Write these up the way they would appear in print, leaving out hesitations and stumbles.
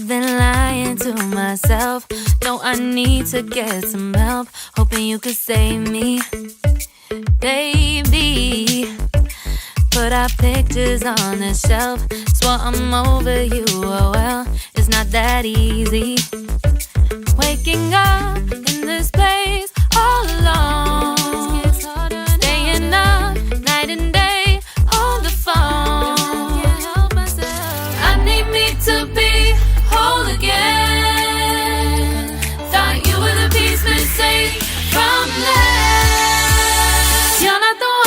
I've been lying to myself. No, I need to get some help. Hoping you could save me, baby. Put our pictures on the shelf. Swore I'm over you, oh well, it's not that easy. Waking up in this place all alone. Staying up night and day on the phone. I need me to be whole again. Thought you were the piece missing from last. You're not the one.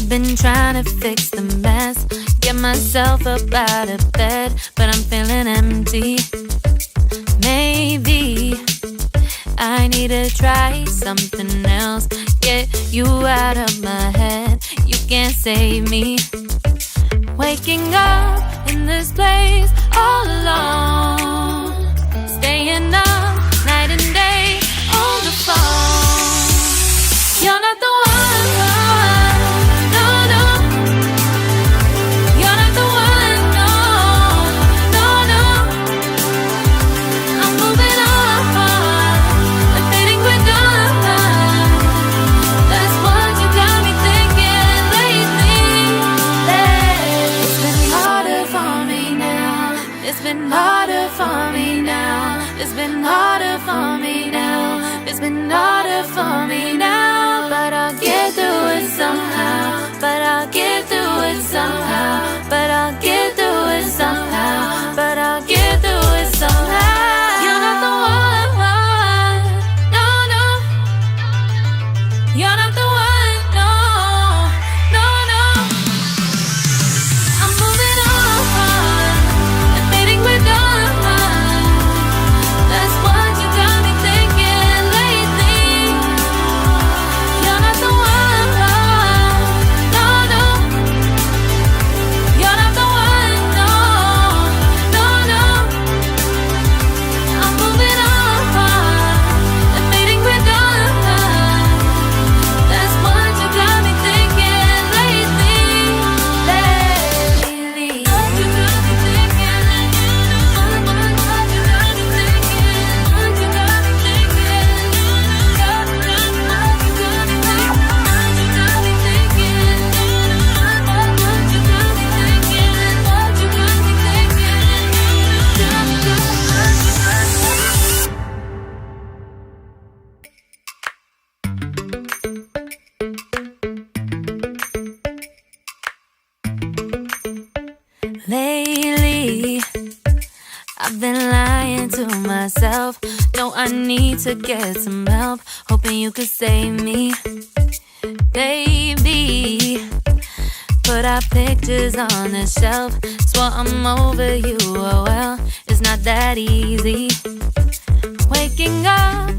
Been trying to fix the mess, get myself up out of bed, but I'm feeling empty. Maybe I need to try something else. Get you out of my head, you can't save me. Waking up in this place all alone. Staying up night and day on the phone. You're not the one. It's been harder for me now. It's been harder for me now. It's been harder for me now. But I'll get through it somehow. But I'll get through it somehow. But I'll get through it somehow. But I'll get through it somehow. You're not the one. No, no. You're not the one. No, no, no. I'm moving on. Lately, I've been lying to myself. No, I need to get some help. Hoping you could save me, baby. Put our pictures on the shelf. Swore I'm over you, oh well, it's not that easy. Waking up